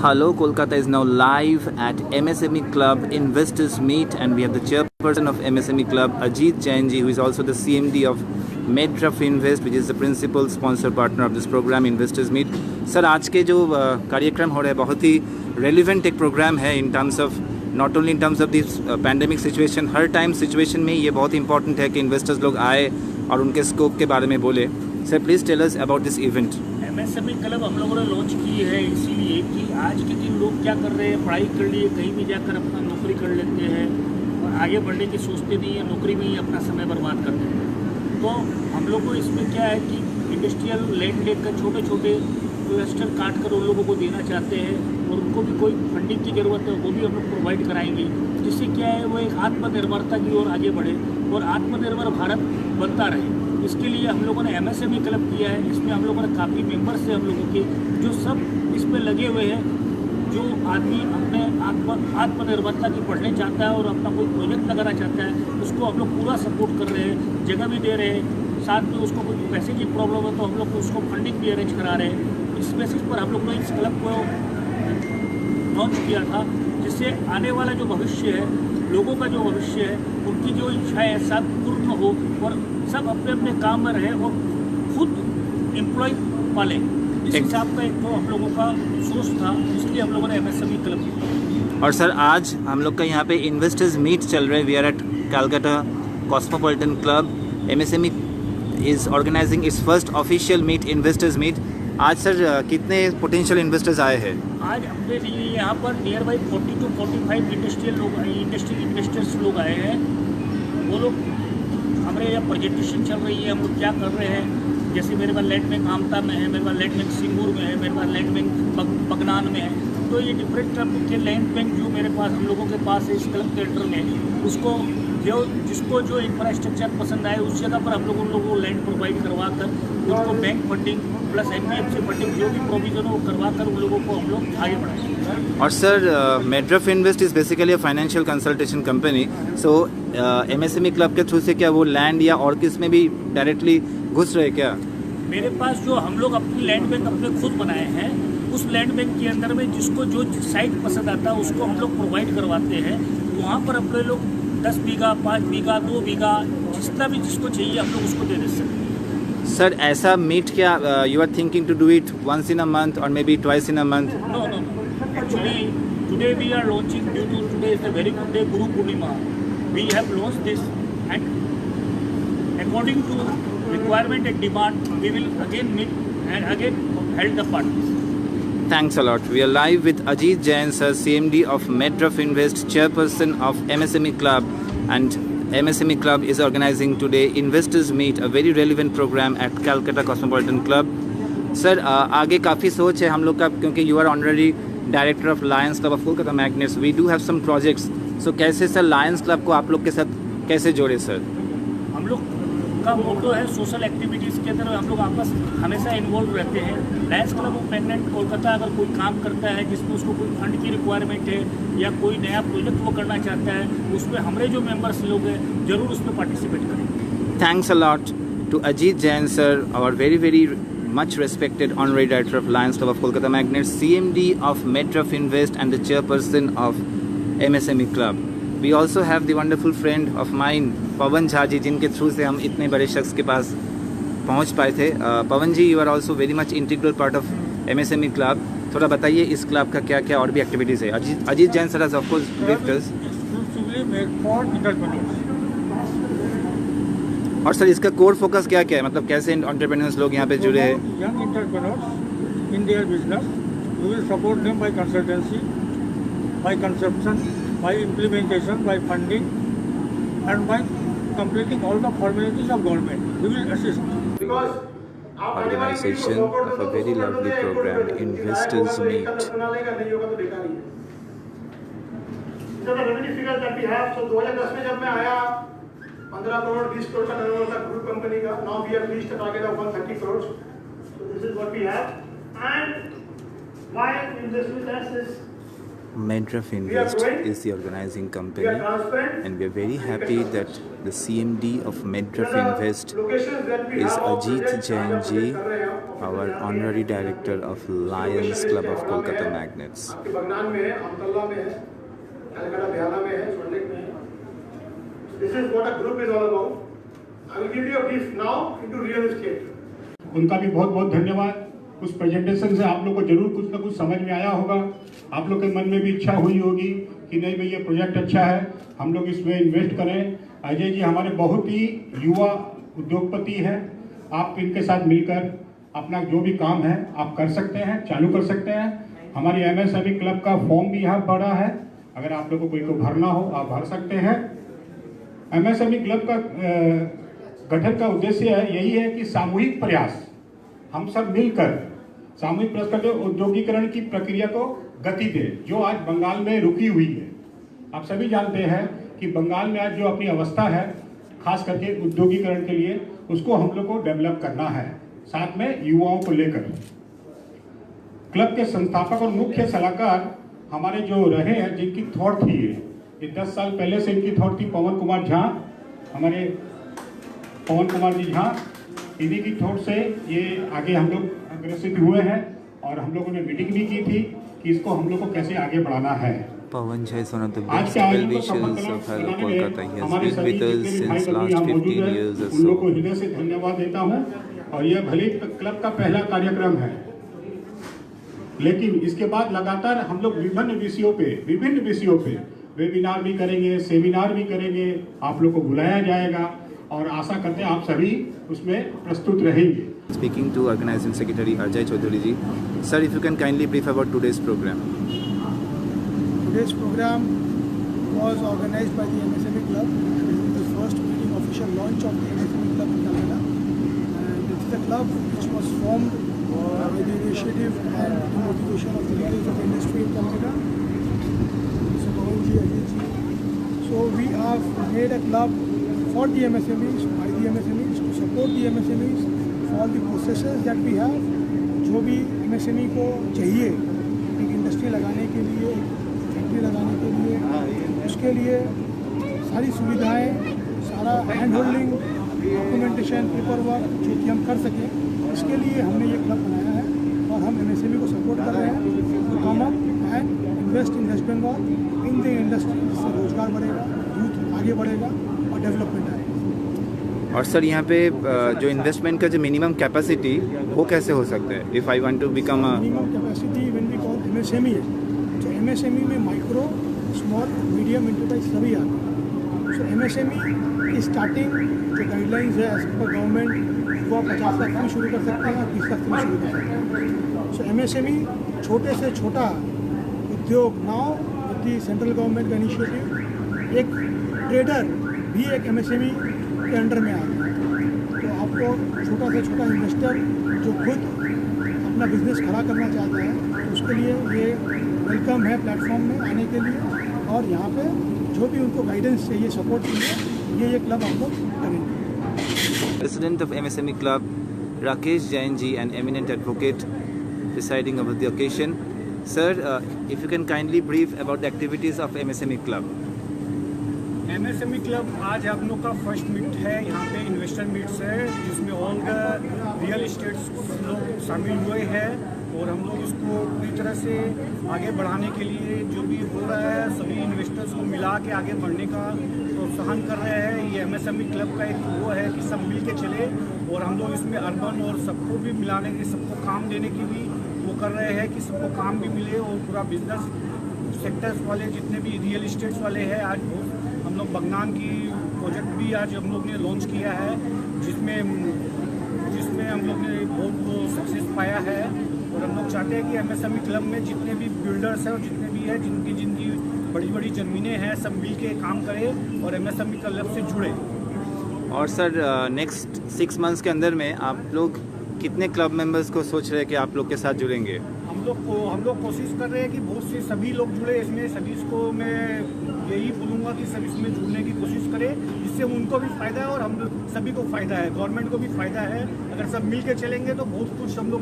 Hello, Kolkata is now live at MSME Club Investors Meet, and we have the chairperson of MSME Club, Ajit Jain ji, who is also the CMD of Medra Finvest, which is the principal sponsor partner of this program, Investors Meet. Sir, आज के जो कार्यक्रम हो रहा है बहुत ही relevant एक programme है in terms of not only in terms of this pandemic situation, her time situation में ये बहुत इंपॉर्टेंट है कि इन्वेस्टर्स लोग आए और उनके स्कोप के बारे में बोले. Sir, please tell us about this event. MSME club हम लोगों ने लॉन्च की है इसीलिए कि आज के दिन लोग क्या कर रहे हैं, पढ़ाई कर लिए, कहीं भी जाकर अपना नौकरी कर लेते हैं और आगे बढ़ने की सोचते नहीं है, नौकरी में ही अपना समय बर्बाद करते हैं. तो हम लोग को इसमें क्या है कि इंडस्ट्रियल लैंड लेकर छोटे छोटे इन्वेस्टर काट कर उन लोगों को देना चाहते हैं और उनको भी कोई फंडिंग की ज़रूरत है वो भी हम लोग प्रोवाइड कराएंगे, जिससे क्या है वो एक आत्मनिर्भरता की ओर आगे बढ़े और आत्मनिर्भर भारत बनता रहे. इसके लिए हम लोगों ने एमएसएमई क्लब किया है. इसमें हम लोगों ने काफ़ी मेंबर्स हैं हम लोगों के जो सब इसमें लगे हुए हैं. जो आदमी अपने आत्मनिर्भरता की पढ़ने चाहता है और अपना कोई प्रोजेक्ट लगाना चाहता है उसको हम लोग पूरा सपोर्ट कर रहे हैं, जगह भी दे रहे हैं, साथ में उसको कोई पैसे की प्रॉब्लम है तो हम लोग उसको फंडिंग भी अरेंज करा रहे हैं. इस बेसिस पर हम लोग ने इस क्लब को लॉन्च किया था, जिससे आने वाला जो भविष्य है, लोगों का जो भविष्य है, उनकी जो इच्छाएँ हैं सब पूर्ण हो और सब अपने अपने काम में रहे और खुद एम्प्लॉय पाले. इस हिसाब का एक तो हम लोगों का सोच था, इसलिए हम लोगों ने एमएसएमई क्लब किया. और सर, आज हम लोग का यहाँ पे इन्वेस्टर्स मीट चल रहा है. We are at Calcutta cosmopolitan club. MSME is organising its first official meet, investors meet. आज सर कितने पोटेंशियल इन्वेस्टर्स आए हैं? आज अपने लिए यहाँ पर near by 40 to 45 industrial investors लोग आए हैं. वो लोग हमारे यहाँ प्रेजेंटेशन चल रही है, हम लोग क्या कर रहे हैं. जैसे मेरे पास लैंड बैंक आमता में है, मेरे पास लैंड बैंक सिंगूर में है, मेरे पास लैंड बैंक बगनान में है. तो ये डिफरेंट टाइप के लैंड बैंक जो मेरे पास हम लोगों के पास है इस क्लब के अंडर में, उसको जिसको जो इंफ्रास्ट्रक्चर पसंद आए उस जगह पर हम लोग उन लोगों को लैंड प्रोवाइड करवा कर उनको bank funding plus NBFC funding जो भी प्रोविजन हो करवा कर उन लोगों को हम लोग आगे बढ़ाएंगे. और sir, Medra Finvest is basically a financial consultation company. So MSME club के थ्रू से क्या वो लैंड या और किस में भी डायरेक्टली घुस रहे क्या? मेरे पास जो हम लोग अपनी लैंड बैंक अपने खुद बनाए हैं, उस लैंड बैंक के अंदर में जिसको जो साइट पसंद आता है उसको हम लोग प्रोवाइड करवाते हैं. वहाँ पर अपने लोग 10 बीघा 5 बीघा 2 बीघा जितना भी जिसको चाहिए हम लोग उसको दे सकते हैं. सर, ऐसा मीट क्या you are thinking to do it once in a month और may be twice in a month? No. Actually, today we are launching, due to today is a very good day, Guru Purnima. We have launched this and according to requirement and demand, we will again meet and again held the parties. Thanks a lot. We are live with Ajit Jain, sir, CMD of Medra Finvest, chairperson of MSME Club, and MSME Club is organizing today Investors Meet, a very relevant program at Calcutta Cosmopolitan Club. Sir, आगे काफ़ी सोच है हम लोग का, क्योंकि you are already director of Lions Club of Kolkata magnets. We do have some projects. So कैसे sir Lions club को आप लोग के साथ कैसे जोड़े सर? हम लोग का मोटो है सोशल एक्टिविटीज़ के अंदर हम लोग आपस हमेशा इन्वॉल्व रहते हैं. Lions Club of magnet Kolkata अगर कोई काम करता है जिसमें उसको कोई फंड की रिक्वायरमेंट है या कोई नया प्रोजेक्ट वो करना चाहता है, उसमें हमारे जो मेंबर्स लोग हैं ज़रूर उसमें पार्टिसिपेट करें. Thanks a lot to Ajit Jain, sir, our very much respected honorary director of Lions Club of Kolkata Magnates, CMD of Medra Finvest and the chairperson of MSME Club. We also have the wonderful friend of mine, पवन झा जी, जिनके through से हम इतने बड़े शख्स के पास पहुंच पाए थे. Pawan ji, you are also very much integral part of MSME Club. थोड़ा बताइए इस क्लब का क्या क्या और भी एक्टिविटीज़ है. Ajit Jain sir, of course briefed us. और सर, इसका कोर फोकस क्या क्या है, मतलब कैसे एंटरप्रेन्योर्स लोग यहाँ पे जुड़े हैं? Young entrepreneurs in their business, we will support them by consultancy, by conception, by implementation, by funding and by completing all the formalities of government. We will assist. Organization of a very lovely program, Investors Meet. Revenue figure that we have, so 2010 में जब मैं आया 15 करोड़ 20 करोड़ का turnover था group company का. Now we have reached the target of 130 crore. So this is what we have. And why invest with us is Medra Finvest is the organizing company, and we are very happy that the CMD of Medra Finvest is Ajit Jain ji, our honorary director of Lions Club of Kolkata Magnets. आपके बगनान में है, अमतल्ला में है, कलकत्ता बिहाना में है, सोल्लेक में है. This is what a group is all about. I will give you a brief now into real estate. उनका भी बहुत बहुत धन्यवाद. उस प्रेजेंटेशन से आप लोग को जरूर कुछ ना कुछ समझ में आया होगा. आप लोग के मन में भी इच्छा हुई होगी कि नहीं भाई ये प्रोजेक्ट अच्छा है, हम लोग इसमें इन्वेस्ट करें. अजय जी हमारे बहुत ही युवा उद्योगपति हैं. आप इनके साथ मिलकर अपना जो भी काम है आप कर सकते हैं, चालू कर सकते हैं. हमारी एमएसएमई क्लब का फॉर्म भी यहाँ पड़ा है. अगर आप लोग को कोई को भरना हो आप भर सकते हैं. एमएसएमई क्लब का गठन का उद्देश्य यही है कि सामूहिक प्रयास, हम सब मिलकर सामूहिक प्रयास करके औद्योगिकरण की प्रक्रिया को गति दे, जो आज बंगाल में रुकी हुई है. आप सभी जानते हैं कि बंगाल में आज जो अपनी अवस्था है, खास करके उद्योगिकरण के लिए, उसको हम लोग को डेवलप करना है, साथ में युवाओं को लेकर. क्लब के संस्थापक और मुख्य सलाहकार हमारे जो रहे हैं, जिनकी थॉट थी ये 10 साल पहले से इनकी थॉट थी, पवन कुमार झा, हमारे पवन कुमार जी झा, इन्हीं की थॉट से ये आगे हम लोग अग्रसित हुए हैं. और हम लोगों ने मीटिंग भी की थी कि इसको हम लोग को कैसे आगे बढ़ाना है. Pawan Jha is one of the best well-wishers of Hello Kolkata. He has been with us since last 15 years or उन लोग को so. हृदय से धन्यवाद देता हूँ. और यह भले क्लब का पहला कार्यक्रम है, लेकिन इसके बाद लगातार हम लोग विभिन्न विषयों पे वेबिनार भी करेंगे, सेमिनार भी करेंगे. आप लोग को बुलाया जाएगा और आशा करते हैं आप सभी उसमें प्रस्तुत रहेंगे. Speaking to Organizing Secretary Ajay Chaudhary ji, sir, if you can kindly brief about today's program. Today's program was organized by the MSME Club. This is the first meeting, official launch of the MSME Club in Calcutta. And it is a club which was formed by the initiative and the motivation of the leaders of the industry in Calcutta, Mr. Pawan ji, Ajit ji. So we have made a club for the MSMEs, by the MSMEs, to support the MSMEs for all the processes that we have. जो भी MSME को चाहिए एक industry लगाने के लिए, factory लगाने के लिए, उसके लिए सारी सुविधाएं, सारा hand holding, documentation, paper work जो कि हम कर सकें, इसके लिए हमने ये क्लब बनाया है. और हम MSME को सपोर्ट कर रहे हैं to come up and invest in west Bengal in the industry, जिससे रोजगार बढ़ेगा, यूथ आगे बढ़ेगा और डेवलपमेंट आएगा. और सर यहाँ पे जो इन्वेस्टमेंट का जो मिनिमम कैपेसिटी वो कैसे हो सकता है? If I want to become a minimum capacity when we call MSME है, तो MSME में माइक्रो, स्मॉल, मीडियम एंटरप्राइज सभी आते हैं. सो MSME की स्टार्टिंग जो गाइडलाइंस है एज पर गवर्नमेंट, वो 50 लाख से शुरू कर सकते हैं, 30 लाख से शुरू कर सकते हैं. सो MSME छोटे से छोटा उद्योग now with the central government का इनिशिएटिव, एक ट्रेडर भी एक MSME के अंडर में आ गया. तो आपको छोटा से छोटा इन्वेस्टर जो खुद अपना बिजनेस खड़ा करना चाहता है, तो उसके लिए ये वेलकम है प्लेटफॉर्म में आने के लिए. और यहाँ पे जो भी उनको गाइडेंस चाहिए, सपोर्ट चाहिए, ये क्लब हम लोग करेंगे. President of MSME Club, Rakesh Jain ji, an eminent advocate, presiding over the occasion. Sir, if you can kindly brief about the activities of MSME Club. MSME club आज आप लोग का फर्स्ट मीट है. यहाँ पे इन्वेस्टर मीट्स है जिसमें all the real estates लोग शामिल हुए हैं. और हम लोग इसको पूरी तरह से आगे बढ़ाने के लिए जो भी हो रहा है, सभी इन्वेस्टर्स को मिला के आगे बढ़ने का प्रोत्साहन कर रहे हैं. ये MSME क्लब का एक वो है कि सब मिल के चले. और हम लोग इसमें अर्बन और सबको भी मिलाने की, सबको काम देने की भी वो कर रहे हैं कि सबको काम भी मिले. और पूरा बिजनेस सेक्टर्स वाले जितने भी रियल एस्टेट्स वाले हैं, आज बहुत हम लोग बगनान की प्रोजेक्ट भी आज हम लोग ने लॉन्च किया है, जिसमें हम लोग ने बहुत सक्सेस पाया है. और हम लोग चाहते हैं कि MSME क्लब में जितने भी बिल्डर्स हैं और जितने भी हैं जिनकी बड़ी बड़ी ज़मीनें हैं, सब मिल के काम करें और MSME क्लब से जुड़े. और सर नेक्स्ट 6 मंथ्स के अंदर में आप लोग कितने क्लब मेंबर्स को सोच रहे हैं कि आप लोग के साथ जुड़ेंगे? हम लोग कोशिश कर रहे हैं कि बहुत से सभी लोग जुड़े इसमें. सभी को मैं यही बोलूँगा कि सब इसमें जुड़ने की कोशिश करें, जिससे उनको भी फ़ायदा है और हम सभी को फ़ायदा है, गवर्नमेंट को भी फ़ायदा है. अगर सब मिल के चलेंगे तो बहुत कुछ हम लोग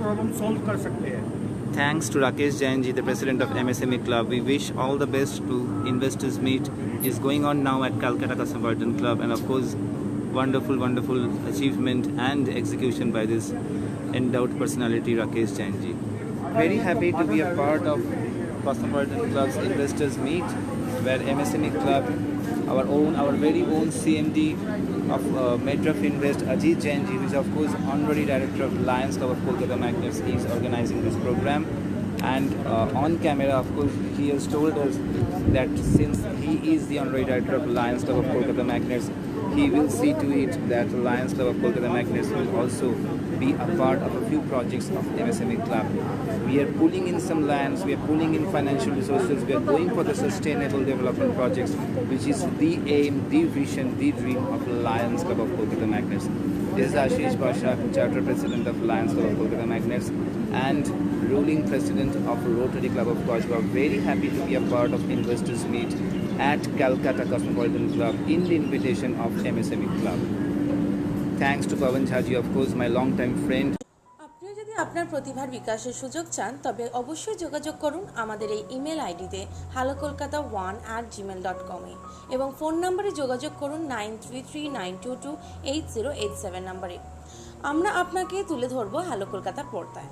प्रॉब्लम सॉल्व कर सकते हैं. thanks to Rakesh Jain ji, the president of MSME Club. We wish all the best to Investors Meet. Is going on now at Calcutta Cosmopolitan Club, and of course, wonderful achievement and execution by this endowed personality Rakesh Jain ji. Very happy to be a part of Cosmopolitan Club's Investors Meet, where MSME Club, our very own CMD of Medra Finvest, Ajit Jain ji, who is of course honorary director of Lions Club of Kolkata Magnets, is organizing this program. And on camera, of course, he has told us that since he is the honorary director of Lions Club of Kolkata Magnets, he will see to it that Lions Club of Kolkata Magnets will also be a part of a few projects of MSME Club. We are pulling in some lands, we are pulling in financial resources, we are going for the sustainable development projects, which is the aim, the vision, the dream of Lions Club of Kolkata Magnets. This is Ashish Pasha, Charter President of Lions Club of Kolkata Magnets and ruling President of Rotary Club of Kashgar. Very happy to be a part of Investors Meet at Calcutta Cosmopolitan Club in the invitation of MSME Club. Thanks to Pawan Jhaji, of course, my long-time friend. আপনিও যদি আপনার প্রতিভার বিকাশের সুযোগ চান তবে অবশ্যই যোগাযোগ করুন আমাদের এই ইমেল আইডিতে hellokolkata1@gmail.com এবং ফোন নম্বরে যোগাযোগ করুন 9339228087 নম্বরে। আমরা আপনাকে তুলে ধরবো হ্যালো কলকাতা পর্দায়।